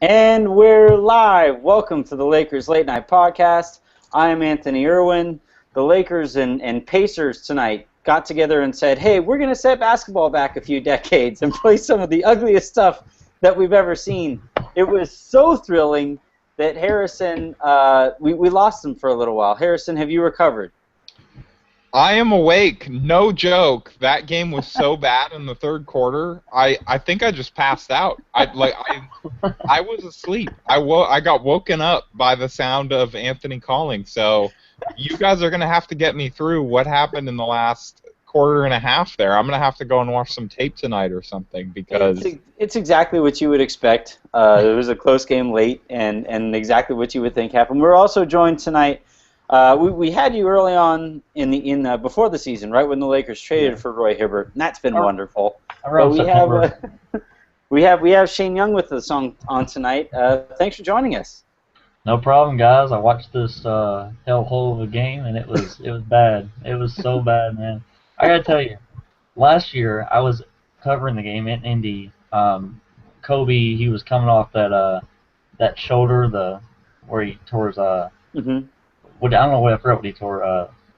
And we're live. Welcome to the Lakers Late Night Podcast. I am Anthony Irwin. The Lakers and Pacers tonight got together and said, hey, we're going to set basketball back a few decades and play some of the ugliest stuff that we've ever seen. It was so thrilling that Harrison, we lost him for a little while. Harrison, have you recovered? I am awake. No joke. That game was so bad in the third quarter. I think I just passed out. I was asleep. I got woken up by the sound of Anthony calling. So you guys are gonna have to get me through what happened in the last quarter and a half there. I'm gonna have to go and watch some tape tonight or something because it's exactly what you would expect. It was a close game late, and exactly what you would think happened. We're also joined tonight. We had you early on before the season, right when the Lakers traded for Roy Hibbert, and that's been wonderful. But we have Shane Young with us on tonight. Thanks for joining us. No problem, guys. I watched this hellhole of a game, and it was bad. It was so bad, man. I gotta tell you, last year I was covering the game in Indy. Kobe, he was coming off that shoulder, where he tore his I don't know what I forgot what he tore.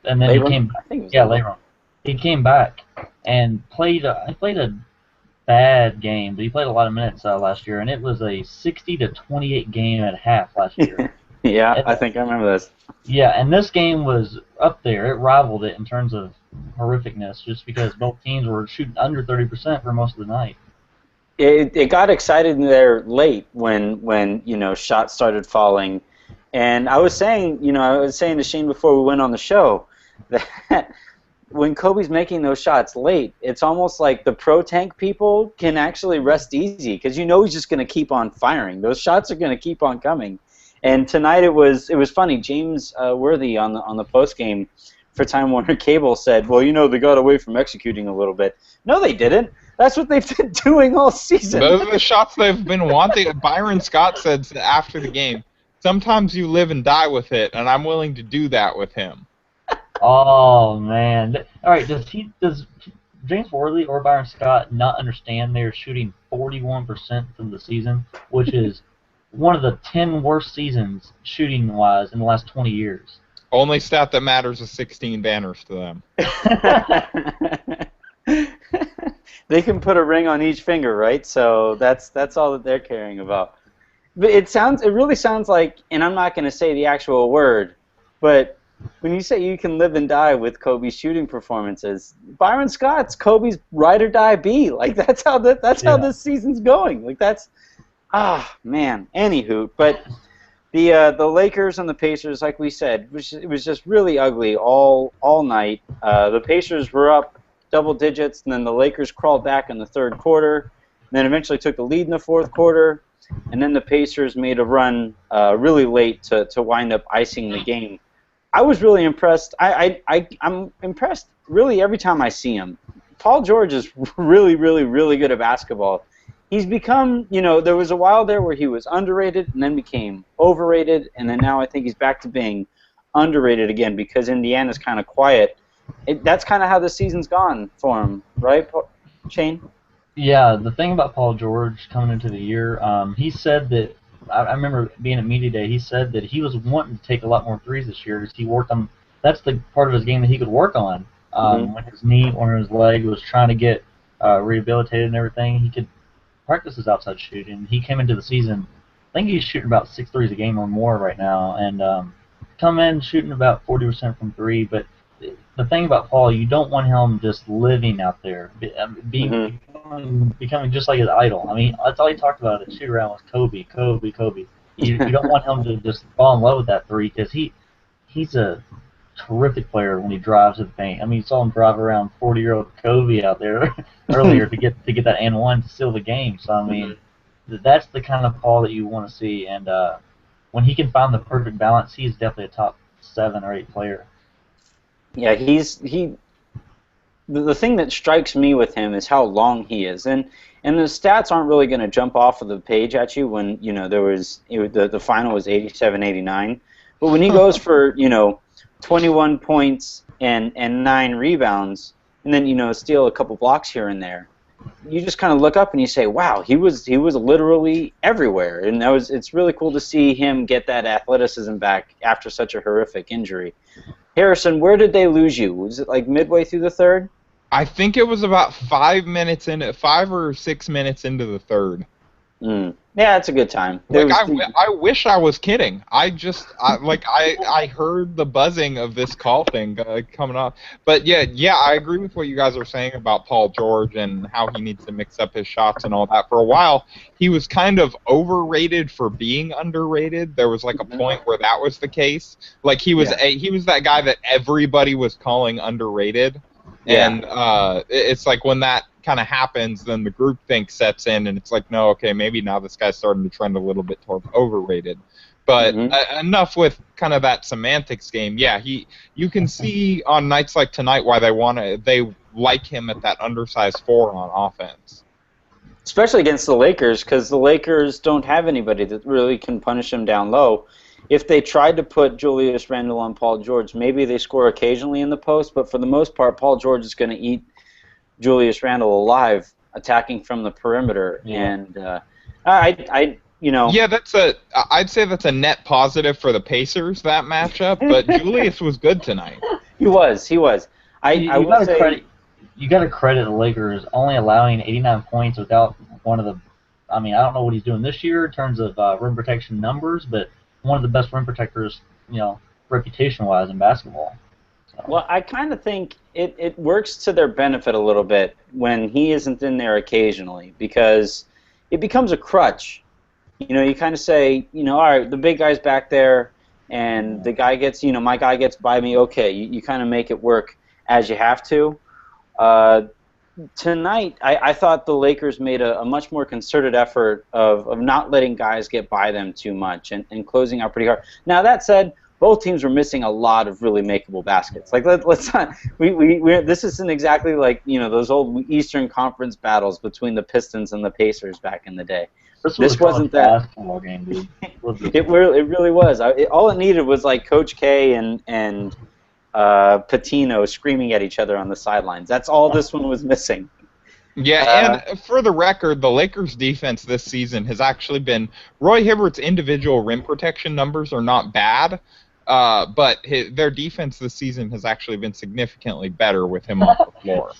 And then Labrum? he came. I think it was Labrum. He came back and played. He played a bad game, but he played a lot of minutes last year, and it was a 60-28 game at half last year. Yeah, I think I remember this. Yeah, and this game was up there. It rivaled it in terms of horrificness, just because both teams were shooting under 30% for most of the night. It got excited there late when shots started falling. And I was saying to Shane before we went on the show that when Kobe's making those shots late, it's almost like the pro tank people can actually rest easy because he's just going to keep on firing. Those shots are going to keep on coming. And tonight it was funny. James Worthy on the post game for Time Warner Cable said, "Well, they got away from executing a little bit." No, they didn't. That's what they've been doing all season. Those are the shots they've been wanting. Byron Scott said after the game, sometimes you live and die with it, and I'm willing to do that with him. Oh man! All right, does James Worthy or Byron Scott not understand they're shooting 41% from the season, which is one of the 10 worst seasons shooting-wise in the last 20 years? Only stat that matters is 16 banners to them. They can put a ring on each finger, right? So that's all that they're caring about. But it really sounds like, and I'm not going to say the actual word, but when you say you can live and die with Kobe's shooting performances, Byron Scott's Kobe's ride or die B. Like that's how how this season's going. Like man. Anywho, but the Lakers and the Pacers, like we said, it was just really ugly all night. The Pacers were up double digits, and then the Lakers crawled back in the third quarter, and then eventually took the lead in the fourth quarter. And then the Pacers made a run really late to wind up icing the game. I was really impressed. I'm impressed really every time I see him. Paul George is really, really, really good at basketball. He's become, there was a while there where he was underrated and then became overrated, and then now I think he's back to being underrated again because Indiana's kind of quiet. That's kind of how the season's gone for him, right, Shane? Yeah, the thing about Paul George coming into the year, he said that, I remember being at Media Day, he said that he was wanting to take a lot more threes this year because he worked on, that's the part of his game that he could work on. When his knee or his leg was trying to get rehabilitated and everything, he could practice his outside shooting. He came into the season, I think he's shooting about 6 threes a game or more right now, and come in shooting about 40% from three, but the thing about Paul, you don't want him just living out there, becoming just like his idol. I mean, that's all he talked about at shoot-around was Kobe, Kobe, Kobe. You don't want him to just fall in love with that three because he's a terrific player when he drives to the paint. I mean, you saw him drive around 40-year-old Kobe out there earlier to get that and one to seal the game. So, I mean, that's the kind of Paul that you want to see. And when he can find the perfect balance, he's definitely a top 7 or 8 player. Yeah, the thing that strikes me with him is how long he is, and the stats aren't really going to jump off of the page at you when the final was 87-89, but when he goes for 21 points and 9 rebounds, and then steal a couple blocks here and there, you just kind of look up and you say, wow, he was literally everywhere, and it's really cool to see him get that athleticism back after such a horrific injury. Harrison, where did they lose you? Was it like midway through the third? I think it was about 5 or 6 minutes into the third. Yeah, it's a good time. I wish I was kidding. I heard the buzzing of this call thing coming up. But yeah, I agree with what you guys are saying about Paul George and how he needs to mix up his shots and all that. For a while, he was kind of overrated for being underrated. There was like a point where that was the case. Like he was that guy that everybody was calling underrated. Yeah. And it's like when that kind of happens, then the groupthink sets in, and it's like, no, okay, maybe now this guy's starting to trend a little bit toward overrated. But enough with kind of that semantics game. Yeah, you can see on nights like tonight why they like him at that undersized 4 on offense. Especially against the Lakers, because the Lakers don't have anybody that really can punish him down low. If they tried to put Julius Randle on Paul George, maybe they score occasionally in the post, but for the most part, Paul George is going to eat Julius Randle alive, attacking from the perimeter. Yeah. And I'd say that's a net positive for the Pacers, that matchup. But Julius was good tonight. He was. You got to credit the Lakers only allowing 89 points without one of the. I mean, I don't know what he's doing this year in terms of rim protection numbers, but one of the best rim protectors, reputation-wise in basketball. So. Well, I kind of think it works to their benefit a little bit when he isn't in there occasionally, because it becomes a crutch. You kind of say, all right, the big guy's back there, and the guy gets, my guy gets by me. Okay, you kind of make it work as you have to. Tonight, I thought the Lakers made a much more concerted effort of not letting guys get by them too much and closing out pretty hard. Now, that said, both teams were missing a lot of really makeable baskets. Like, let's not, this isn't exactly like, those old Eastern Conference battles between the Pistons and the Pacers back in the day. This wasn't that basketball game, dude. It really was. All it needed was like Coach K and Patino screaming at each other on the sidelines. That's all this one was missing. Yeah, and for the record, the Lakers' defense this season has actually been... Roy Hibbert's individual rim protection numbers are not bad, but their defense this season has actually been significantly better with him off the floor.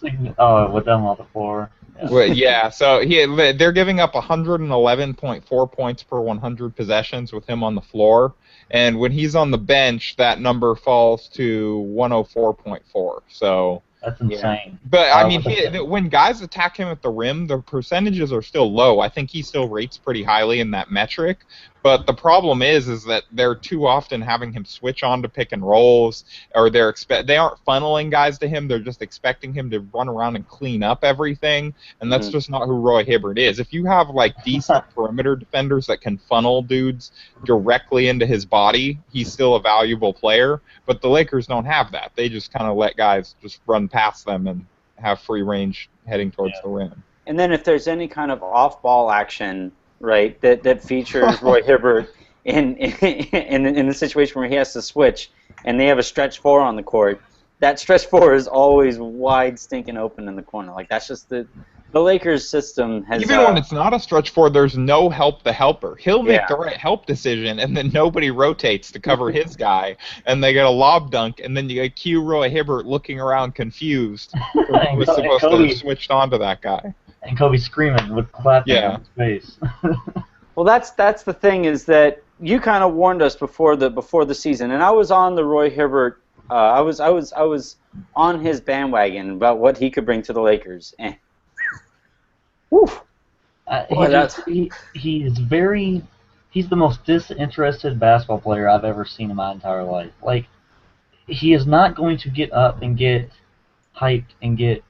With them off the floor. Yeah, well, yeah, so they're giving up 111.4 points per 100 possessions with him on the floor, and when he's on the bench, that number falls to 104.4. So that's insane. But I mean, when guys attack him at the rim, the percentages are still low. I think he still rates pretty highly in that metric. But the problem is that they're too often having him switch on to pick and rolls, or they aren't funneling guys to him. They're just expecting him to run around and clean up everything, and that's just not who Roy Hibbert is. If you have like decent perimeter defenders that can funnel dudes directly into his body, he's still a valuable player. But the Lakers don't have that. They just kind of let guys just run past them and have free range heading towards the rim. And then if there's any kind of off-ball action, right, that features Roy Hibbert in a situation where he has to switch, and they have a stretch 4 on the court, that stretch 4 is always wide, stinking open in the corner. Like, that's just the Lakers system has... Even when it's not a stretch 4, there's no help the helper. He'll make the right help decision, and then nobody rotates to cover his guy, and they get a lob dunk, and then you get cue Roy Hibbert looking around confused. Who was supposed to have switched on to that guy. And Kobe screaming with clapping in his face. Well, that's the thing, is that you kind of warned us before the season, and I was on the Roy Hibbert. I was on his bandwagon about what he could bring to the Lakers, and he's the most disinterested basketball player I've ever seen in my entire life. Like, he is not going to get up and get hyped and get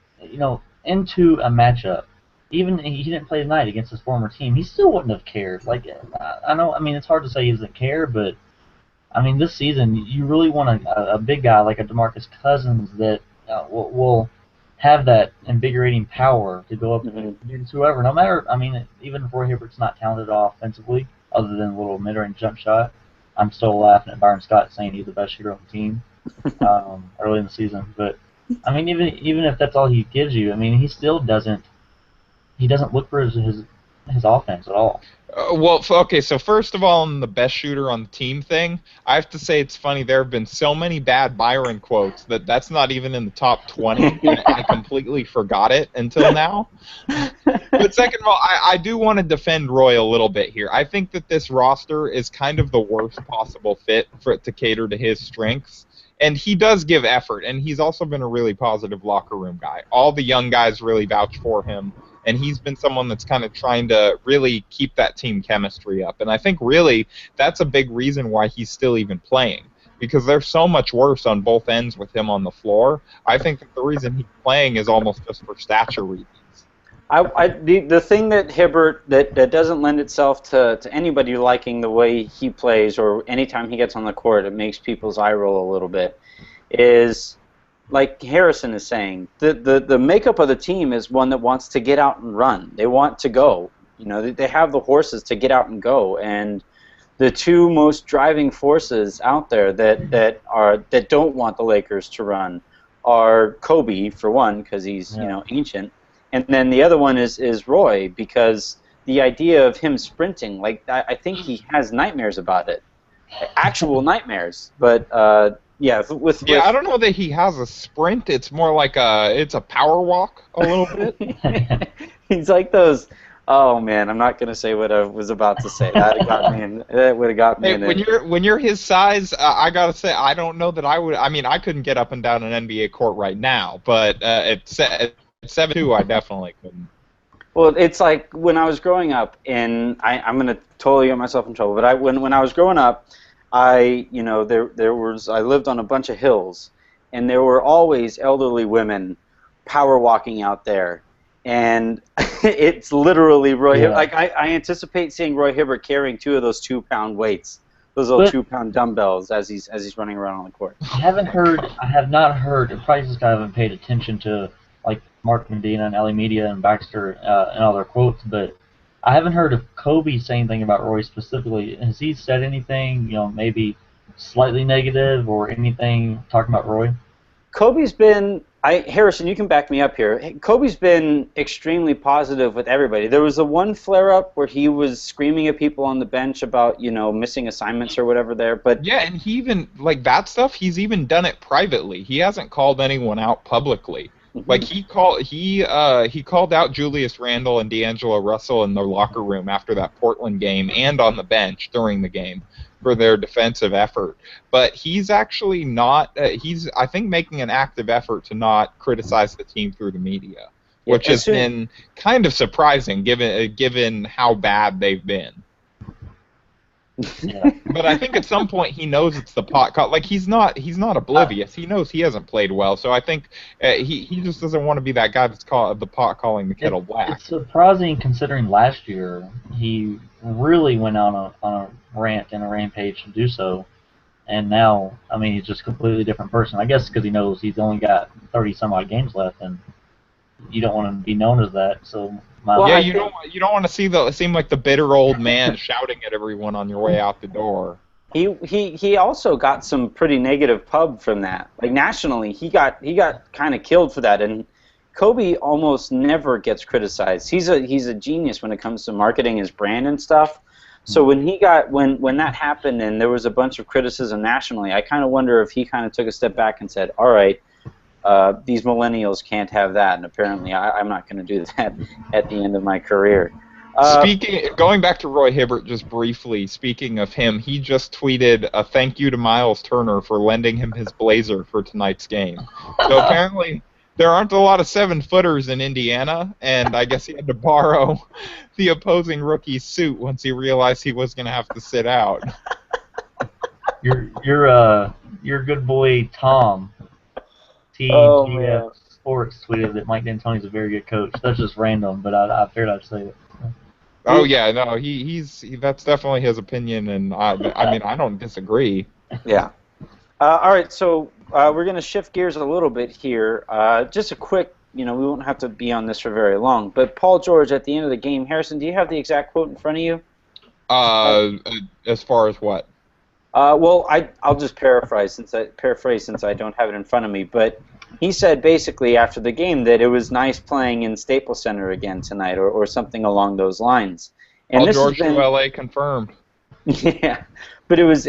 into a matchup. Even he didn't play tonight against his former team, he still wouldn't have cared. Like, I know, I mean, it's hard to say he doesn't care, but I mean, this season you really want a big guy like a DeMarcus Cousins that will have that invigorating power to go up against whoever. No matter, I mean, even if Roy Hibbert's not talented offensively, other than a little mid-range jump shot, I'm still laughing at Byron Scott saying he's the best shooter on the team early in the season. But I mean, even if that's all he gives you, I mean, he still doesn't he doesn't look for his offense at all. Okay, so first of all, on the best shooter on the team thing, I have to say it's funny. There have been so many bad Byron quotes that's not even in the top 20, and I completely forgot it until now. But second of all, I do want to defend Roy a little bit here. I think that this roster is kind of the worst possible fit for it to cater to his strengths. And he does give effort, and he's also been a really positive locker room guy. All the young guys really vouch for him. And he's been someone that's kind of trying to really keep that team chemistry up. And I think really that's a big reason why he's still even playing, because they're so much worse on both ends with him on the floor. I think that the reason he's playing is almost just for stature reasons. The thing that Hibbert, that doesn't lend itself to anybody liking the way he plays or anytime he gets on the court, it makes people's eye roll a little bit, is... like Harrison is saying, the makeup of the team is one that wants to get out and run. They want to go. You know, they have the horses to get out and go. And the two most driving forces out there that don't want the Lakers to run are Kobe, for one, because he's ancient, and then the other one is Roy, because the idea of him sprinting, like I think he has nightmares about it, actual nightmares. But yeah, I don't know that he has a sprint. It's more like it's a power walk a little bit. He's like those. Oh man, I'm not gonna say what I was about to say. That would have got me. When you're his size, I gotta say I don't know that I would. I mean, I couldn't get up and down an NBA court right now, but at 7'2", I definitely couldn't. Well, it's like when I was growing up, and I'm gonna totally get myself in trouble. But when I was growing up. I lived on a bunch of hills, and there were always elderly women power walking out there, and it's literally Roy. Yeah. Like I anticipate seeing Roy Hibbert carrying 2 of those 2-pound weights, those little 2-pound dumbbells as he's running around on the court. I have not heard. Probably just I haven't paid attention to like Mark Medina and Ellie Media and Baxter and all their quotes, but. I haven't heard of Kobe say anything about Roy specifically. Has he said anything, maybe slightly negative or anything talking about Roy? Kobe's been, Harrison, you can back me up here. Kobe's been extremely positive with everybody. There was the one flare-up where he was screaming at people on the bench about, missing assignments or whatever there. But yeah, and he even, like that stuff, he's even done it privately. He hasn't called anyone out publicly. Like he called out Julius Randle and D'Angelo Russell in the locker room after that Portland game and on the bench during the game for their defensive effort. But he's actually not. He's I think making an active effort to not criticize the team through the media, which has been kind of surprising given how bad they've been. Yeah. But I think at some point he knows it's the pot call. Like he's not oblivious. He knows he hasn't played well. So I think he just doesn't want to be that guy that's the pot calling the kettle black. It's surprising considering last year he really went on a rant and a rampage to do so, and now I mean he's just a completely different person. I guess because he knows he's only got 30 some odd games left, and you don't want to be known as that. So. You don't want to seem like the bitter old man shouting at everyone on your way out the door. He also got some pretty negative pub from that. Like nationally, he got kind of killed for that. And Kobe almost never gets criticized. He's a genius when it comes to marketing his brand and stuff. So when that happened and there was a bunch of criticism nationally, I kind of wonder if he kind of took a step back and said, all right. These millennials can't have that, and apparently I'm not going to do that at the end of my career. Going back to Roy Hibbert just briefly, speaking of him, he just tweeted a thank you to Miles Turner for lending him his blazer for tonight's game. So apparently there aren't a lot of 7-footers in Indiana, and I guess he had to borrow the opposing rookie's suit once he realized he was going to have to sit out. Your good boy Tom. TGF Sports tweeted that Mike D'Antoni's a very good coach. That's just random, but I figured I'd say it. Oh yeah, no, that's definitely his opinion, and I mean I don't disagree. Yeah. All right, so we're going to shift gears a little bit here. Just a quick, we won't have to be on this for very long, but Paul George at the end of the game. Harrison, do you have the exact quote in front of you? As far as what? Well, I'll just paraphrase since I don't have it in front of me. But he said basically after the game that it was nice playing in Staples Center again tonight, or something along those lines. And Paul this has George been, to LA confirmed. yeah, but it was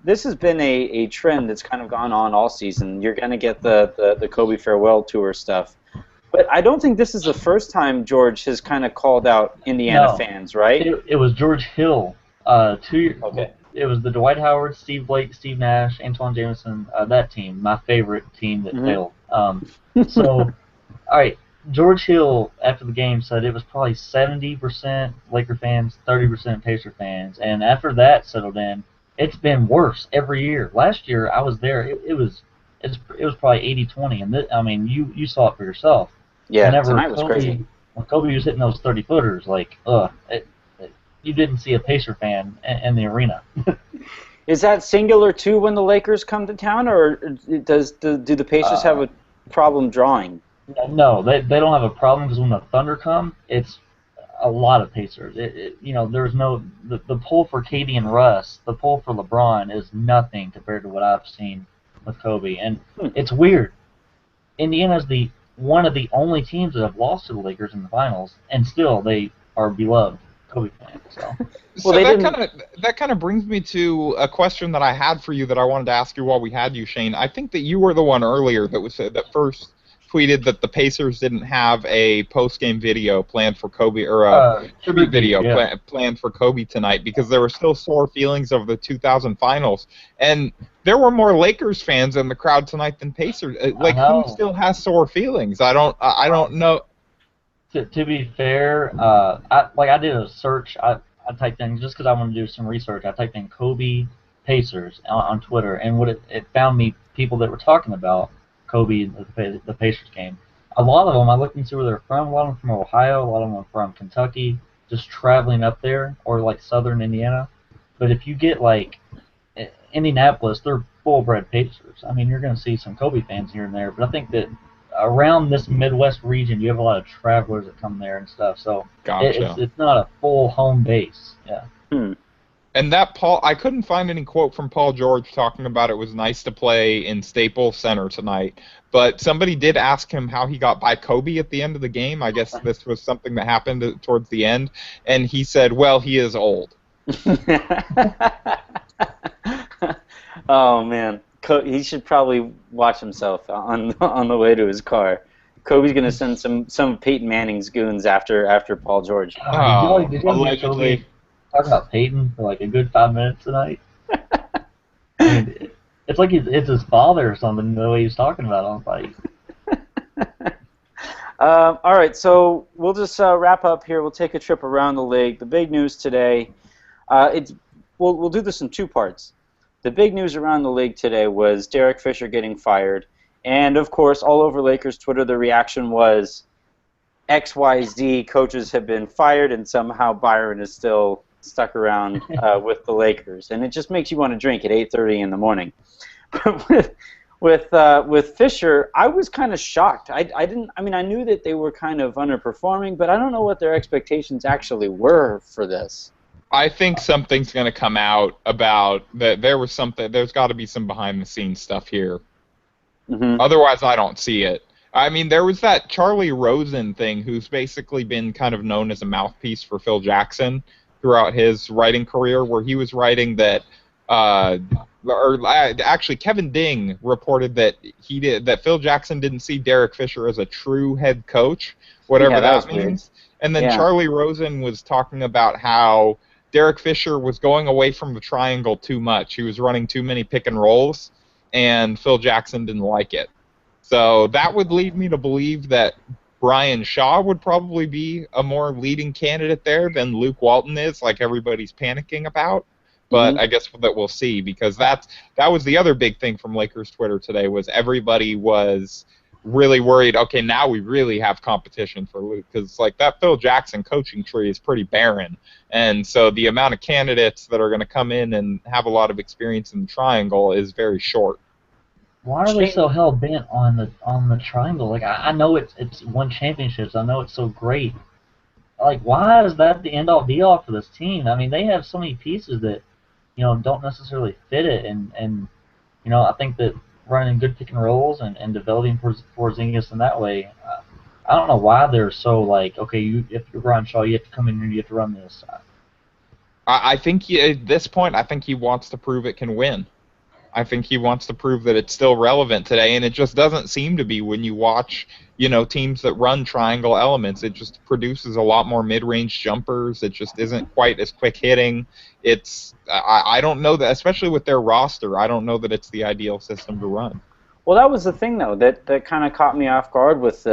this has been a trend that's kind of gone on all season. You're going to get the Kobe farewell tour stuff. But I don't think this is the first time George has kind of called out Indiana fans, right? It was George Hill. 2 years. Okay. It was the Dwight Howard, Steve Blake, Steve Nash, Antoine Jameson. That team, my favorite team that failed. So, all right. George Hill after the game said it was probably 70% Laker fans, 30% Pacer fans, and after that settled in, it's been worse every year. Last year I was there. It was probably 80-20, and I mean you saw it for yourself. Yeah, Whenever tonight was crazy. When Kobe was hitting those 30-footers, like, you didn't see a Pacer fan in the arena. Is that singular too when the Lakers come to town, or do the Pacers have a problem drawing? No, they don't have a problem because when the Thunder come, it's a lot of Pacers. There's no the pull for KD and Russ, the pull for LeBron is nothing compared to what I've seen with Kobe, and it's weird. Indiana's one of the only teams that have lost to the Lakers in the finals, and still they are beloved Kobe fans. So, that kind of brings me to a question that I had for you that I wanted to ask you while we had you, Shane. I think that you were the one earlier that first tweeted that the Pacers didn't have a post-game video planned for Kobe, or a tribute video planned for Kobe tonight because there were still sore feelings of the 2000 finals, and there were more Lakers fans in the crowd tonight than Pacers. Like, who still has sore feelings? I don't know. To be fair, I did a search. I typed in, just because I wanted to do some research, I typed in Kobe Pacers on Twitter, and what it found me people that were talking about Kobe, the Pacers game. A lot of them, I looked and see where they're from. A lot of them from Ohio, a lot of them are from Kentucky, just traveling up there, or like southern Indiana. But if you get like Indianapolis, they're full-bred Pacers. I mean, you're going to see some Kobe fans here and there, but I think that around this Midwest region, you have a lot of travelers that come there and stuff. So it's not a full home base. Yeah. And that I couldn't find any quote from Paul George talking about it was nice to play in Staples Center tonight. But somebody did ask him how he got by Kobe at the end of the game. I guess this was something that happened towards the end. And he said, well, he is old. Oh, man. He should probably watch himself on the way to his car. Kobe's going to send some Peyton Manning's goons after Paul George. Did you allegedly talk about Peyton for like a good 5 minutes tonight? I mean, it's like it's his father or something, the way he's talking about on fight. All right, so we'll just wrap up here. We'll take a trip around the league. The big news today, we'll do this in two parts. The big news around the league today was Derek Fisher getting fired. And, of course, all over Lakers Twitter, the reaction was XYZ coaches have been fired, and somehow Byron is still stuck around with the Lakers. And it just makes you want to drink at 8:30 in the morning. But with Fisher, I was kind of shocked. I knew that they were kind of underperforming, but I don't know what their expectations actually were for this. I think something's going to come out about that. There's got to be some behind-the-scenes stuff here. Mm-hmm. Otherwise, I don't see it. I mean, there was that Charlie Rosen thing, who's basically been kind of known as a mouthpiece for Phil Jackson throughout his writing career, where he was writing that, actually Kevin Ding reported that that Phil Jackson didn't see Derek Fisher as a true head coach, whatever that means. Weird. And then Charlie Rosen was talking about how Derek Fisher was going away from the triangle too much. He was running too many pick and rolls, and Phil Jackson didn't like it. So that would lead me to believe that Brian Shaw would probably be a more leading candidate there than Luke Walton is, like everybody's panicking about. But I guess that we'll see, because that was the other big thing from Lakers Twitter today, was everybody was really worried, okay, now we really have competition for Luke, because like that Phil Jackson coaching tree is pretty barren. And so the amount of candidates that are going to come in and have a lot of experience in the triangle is very short. Why are they so hell bent on the triangle? Like I know it's won championships. I know it's so great. Like, why is that the end all be all for this team? I mean, they have so many pieces that don't necessarily fit it, and I think that running good pick and rolls and developing Porzingis in that way. I don't know why they're so like, okay, if you're Ron Shaw, you have to come in here and you have to run this. I think at this point, I think he wants to prove it can win. I think he wants to prove that it's still relevant today, and it just doesn't seem to be when you watch, teams that run triangle elements. It just produces a lot more mid-range jumpers. It just isn't quite as quick hitting. I don't know that, especially with their roster, I don't know that it's the ideal system to run. Well, that was the thing, though, that kind of caught me off guard with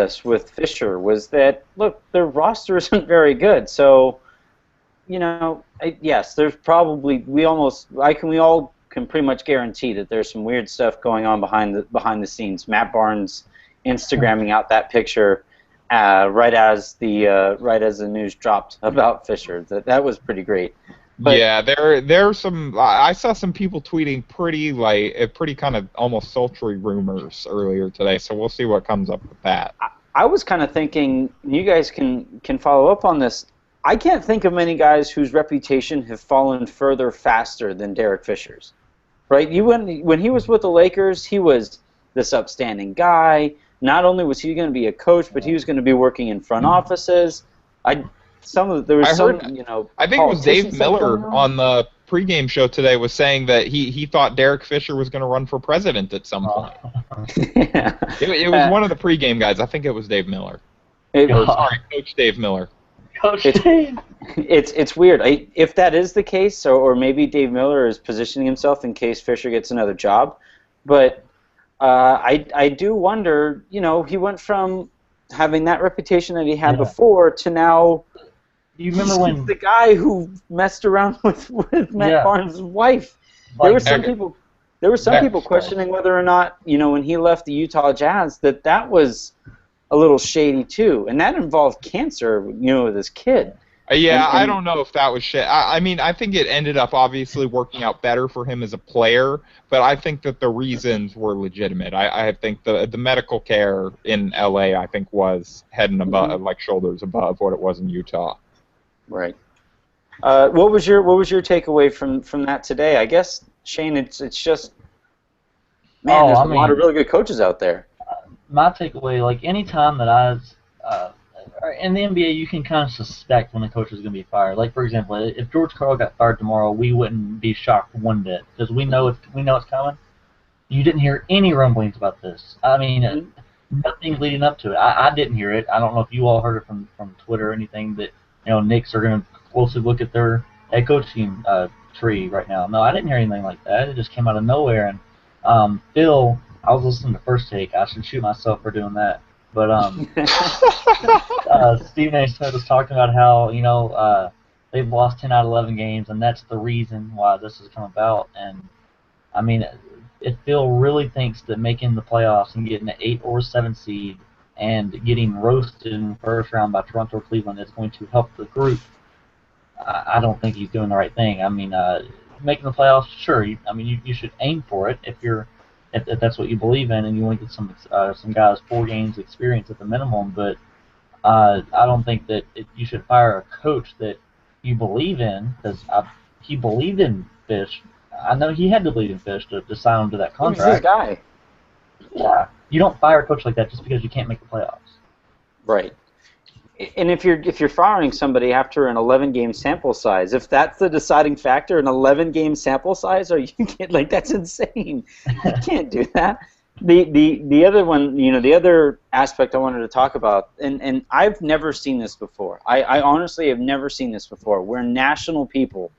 Fisher, was that, look, their roster isn't very good. So, yes, there's probably, we all can pretty much guarantee that there's some weird stuff going on behind the scenes. Matt Barnes Instagramming out that picture right as the news dropped about Fisher. That was pretty great. But, yeah, there's some. I saw some people tweeting pretty kind of almost sultry rumors earlier today. So we'll see what comes up with that. I was kind of thinking, you guys can follow up on this. I can't think of many guys whose reputation have fallen further faster than Derek Fisher's. Right? When he was with the Lakers, he was this upstanding guy. Not only was he going to be a coach, but he was going to be working in front offices. I think it was Dave Miller on the pregame show today was saying that he thought Derek Fisher was going to run for president at some point. Yeah. It was one of the pregame guys. I think it was Dave Miller. Coach Dave Miller. It's weird. If that is the case, or maybe Dave Miller is positioning himself in case Fisher gets another job, but I do wonder. He went from having that reputation that he had before to now. You remember when the guy who messed around with Matt Barnes' wife? There were some people questioning whether or not when he left the Utah Jazz that was a little shady too, and that involved cancer, with his kid. I don't know if that was shit. I mean, I think it ended up obviously working out better for him as a player, but I think that the reasons were legitimate. I think the medical care in LA, I think, was head and above, like shoulders above what it was in Utah. Right. What was your takeaway from that today? I guess, Shane, it's just, man, there's a lot of really good coaches out there. My takeaway, like any time that in the NBA, you can kind of suspect when a coach is going to be fired. Like, for example, if George Karl got fired tomorrow, we wouldn't be shocked one bit because we know it's coming. You didn't hear any rumblings about this. I mean, nothing leading up to it. I didn't hear it. I don't know if you all heard it from Twitter or anything that Knicks are going to closely look at their head coaching tree right now. No, I didn't hear anything like that. It just came out of nowhere. And Phil, I was listening to First Take. I should shoot myself for doing that. But Stephen A. Smith was talking about how they've lost 10 out of 11 games, and that's the reason why this has come about. And I mean, if Phil really thinks that making the playoffs and getting an 8 or 7 seed and getting roasted in the first round by Toronto or Cleveland is going to help the group, I don't think he's doing the right thing. I mean, making the playoffs, sure. You should aim for it if that's what you believe in, and you want to get some guys 4 games experience at the minimum. But I don't think that you should fire a coach that you believe in, because he believed in Fish. I know he had to believe in Fish to sign him to that contract. He's his guy. Yeah, you don't fire a coach like that just because you can't make the playoffs. Right. And if you're firing somebody after an 11-game sample size, if that's the deciding factor, an 11-game sample size, that's insane. You can't do that. The other one, the other aspect I wanted to talk about, and I've never seen this before. I honestly have never seen this before, where national people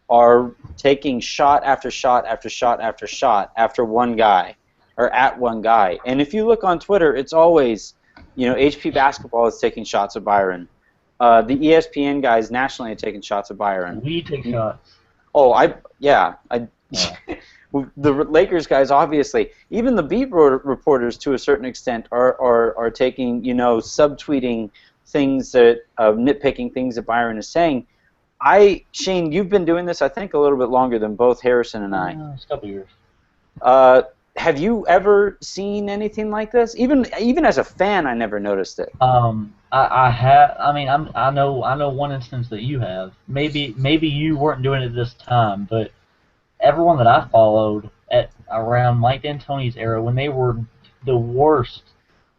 are taking shot after shot after shot after shot after one guy, or at one guy. And if you look on Twitter, it's always, HP Basketball is taking shots at Byron. The ESPN guys nationally are taking shots at Byron. We take shots. Oh, the Lakers guys, obviously. Even the beat reporters, to a certain extent, are taking, subtweeting things that, nitpicking things that Byron is saying. Shane, you've been doing this, I think, a little bit longer than both Harrison and I. It's a couple years. Have you ever seen anything like this? Even as a fan, I never noticed it. I have. I mean, I know one instance that you have. Maybe you weren't doing it this time, but everyone that I followed around Mike D'Antoni's era when they were the worst.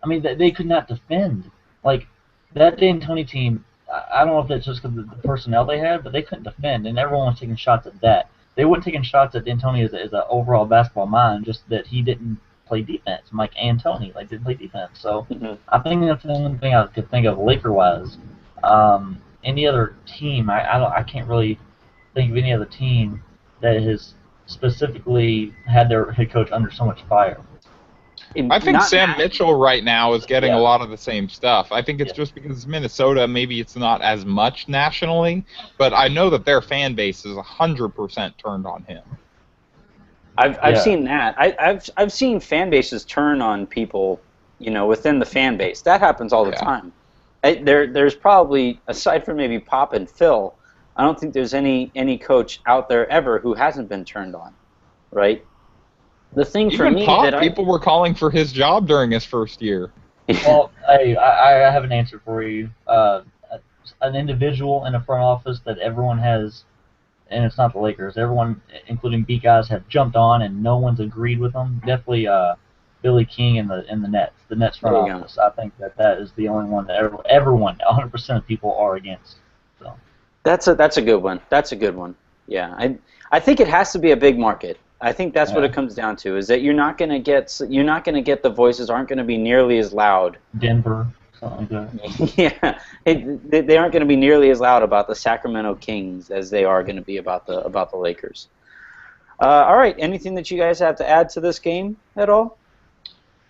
I mean, they could not defend. Like, that D'Antoni team, I don't know if that's just because of the personnel they had, but they couldn't defend, and everyone was taking shots at that. They weren't taking shots at D'Antoni as an overall basketball mind, just that he didn't play defense. Mike D'Antoni didn't play defense. So I think that's the only thing I could think of Laker-wise. Any other team, I can't really think of any other team that has specifically had their head coach under so much fire. I think Sam Mitchell right now is getting a lot of the same stuff. I think it's just because it's Minnesota, maybe it's not as much nationally, but I know that their fan base is 100% turned on him. I've seen that. I've seen fan bases turn on people, within the fan base. That happens all the time. There's probably, aside from maybe Pop and Phil, I don't think there's any coach out there ever who hasn't been turned on, right? The thing for me Pop, that people were calling for his job during his first year. Well, hey, I have an answer for you. An individual in a front office that everyone has, and it's not the Lakers. Everyone, including beat guys, have jumped on, and no one's agreed with them. Definitely, Billy King in the Nets, front office. I think that is the only one that everyone, 100% of people are against. So that's a good one. That's a good one. Yeah, I think it has to be a big market. I think that's what it comes down to, is that you're not going to get the voices aren't going to be nearly as loud. Denver, something like that. Yeah, they aren't going to be nearly as loud about the Sacramento Kings as they are going to be about the Lakers. All right, anything that you guys have to add to this game at all?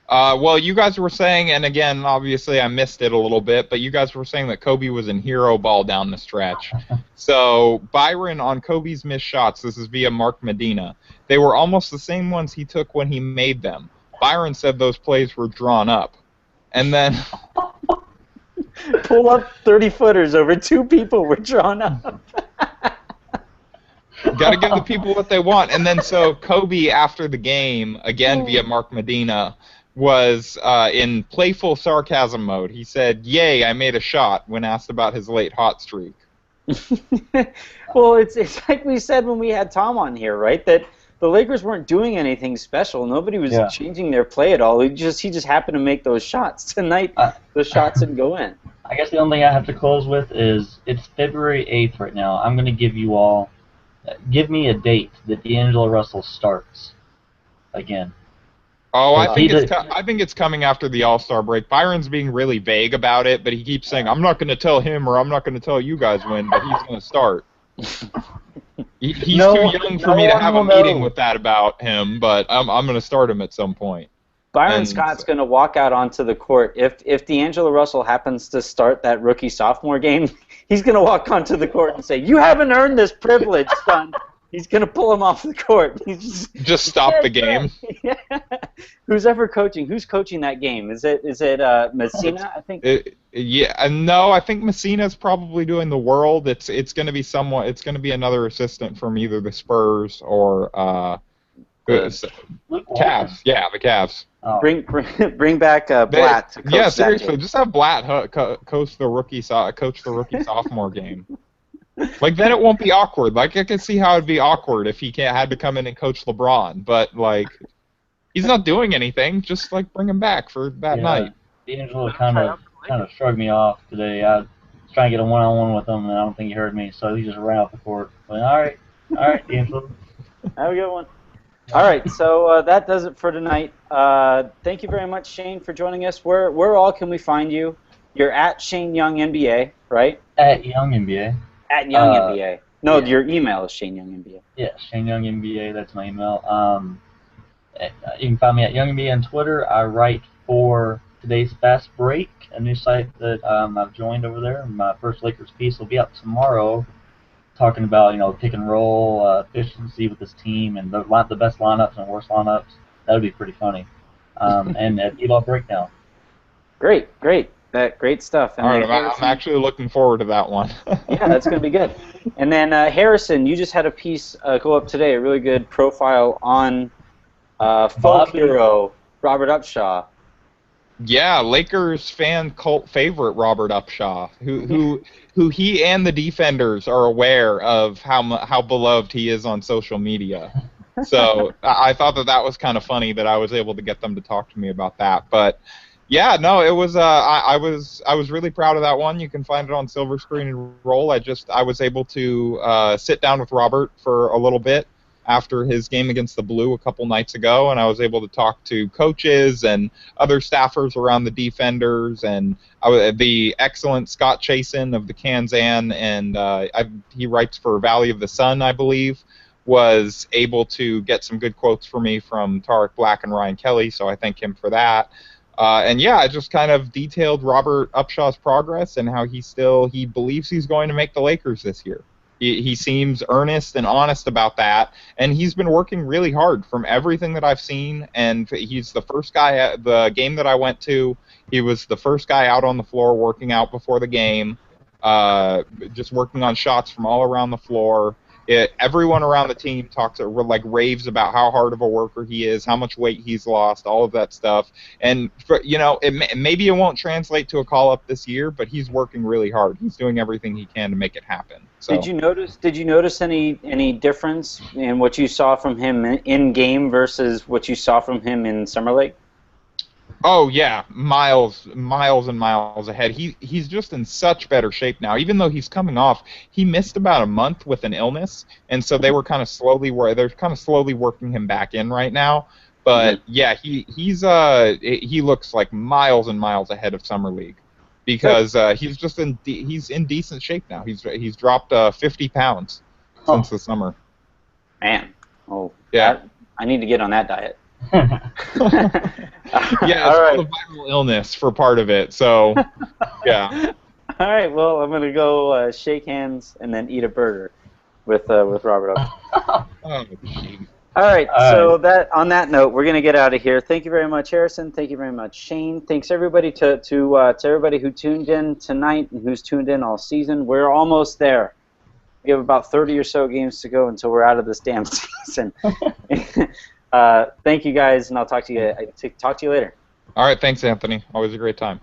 Well, you guys were saying, and again, obviously I missed it a little bit, but you guys were saying that Kobe was in hero ball down the stretch. So Byron on Kobe's missed shots, this is via Mark Medina, they were almost the same ones he took when he made them. Byron said those plays were drawn up. And then... Pull up 30-footers over two people were drawn up. Got to give the people what they want. And then so Kobe, after the game, again via Mark Medina, was in playful sarcasm mode. He said, "Yay, I made a shot," when asked about his late hot streak. Well, it's like we said when we had Tom on here, right? That the Lakers weren't doing anything special. Nobody was changing their play at all. He just happened to make those shots. Tonight, the shots didn't go in. I guess the only thing I have to close with is it's February 8th right now. I'm going to give you all, give me a date that D'Angelo Russell starts again. Oh, I think it's coming after the All-Star break. Byron's being really vague about it, but he keeps saying, "I'm not going to tell him," or "I'm not going to tell you guys when," but he's going to start. He's too young for me to have a meeting with that about him, but I'm going to start him at some point. Byron Scott's going to walk out onto the court. If D'Angelo Russell happens to start that rookie-sophomore game, he's going to walk onto the court and say, "You haven't earned this privilege, son." He's going to pull him off the court. Just stop the game. Yeah. Who's coaching that game? Is it Messina, I think? No, I think Messina's probably doing the World. It's going to be another assistant from either the Spurs or Cavs. Yeah, the Cavs. Oh. Bring back Blatt to coach yeah, seriously, that game. just have Blatt coach the rookie sophomore game. Like, then it won't be awkward. Like, I can see how it'd be awkward if he had to come in and coach LeBron. But, like, he's not doing anything. Just, like, bring him back for that night. D'Angelo kind of shrugged me off today. I was trying to get a one-on-one with him, and I don't think he heard me, so he just ran off the court. But, all right, D'Angelo. Have a good one. All right, so that does it for tonight. Thank you very much, Shane, for joining us. Where all can we find you? You're at Shane Young NBA, right? At Young NBA. At Young NBA. No, your email is Shane Young NBA. Yeah, Shane Young NBA. That's my email. You can find me at Young NBA on Twitter. I write for today's Fast Break, a new site that I've joined over there. My first Lakers piece will be up tomorrow, talking about pick and roll efficiency with this team and the best lineups and worst lineups. That would be pretty funny. And a D-ball breakdown. Great. Great stuff. And all right, I'm actually looking forward to that one. Yeah, that's going to be good. And then Harrison, you just had a piece go up today, a really good profile on folk hero Robert Upshaw. Yeah, Lakers fan cult favorite Robert Upshaw, who he and the defenders are aware of how beloved he is on social media. So I thought that was kind of funny that I was able to get them to talk to me about that. But yeah, no, it was. I was really proud of that one. You can find it on Silver Screen and Roll. I was able to sit down with Robert for a little bit after his game against the Blue a couple nights ago, and I was able to talk to coaches and other staffers around the defenders, and the excellent Scott Chasen of the Kansan, and he writes for Valley of the Sun, I believe, was able to get some good quotes for me from Tarek Black and Ryan Kelly, so I thank him for that. And yeah, I just kind of detailed Robert Upshaw's progress and how he believes he's going to make the Lakers this year. He seems earnest and honest about that, and he's been working really hard from everything that I've seen, and he's the first guy at the game that I went to. He was the first guy out on the floor working out before the game, just working on shots from all around the floor. Everyone around the team raves about how hard of a worker he is, how much weight he's lost, all of that stuff. And maybe it won't translate to a call up this year, but he's working really hard. He's doing everything he can to make it happen. So. Did you notice any difference in what you saw from him in game versus what you saw from him in Summer League? Oh yeah, miles and miles ahead. He's just in such better shape now. Even though he's coming off, he missed about a month with an illness, and so they're kind of slowly working him back in right now. But yeah, he looks like miles and miles ahead of Summer League because he's in decent shape now. He's dropped 50 pounds since the summer. Man, oh yeah, I need to get on that diet. Yeah, it's a viral illness for part of it, so yeah. All right, well, I'm gonna go shake hands and then eat a burger with Robert. Oh, geez. All right, so on that note, we're gonna get out of here. Thank you very much, Harrison. Thank you very much, Shane. Thanks everybody to everybody who tuned in tonight and who's tuned in all season. We're almost there. We have about 30 or so games to go until we're out of this damn season. Thank you guys, and I'll talk to you later. All right, thanks, Anthony. Always a great time.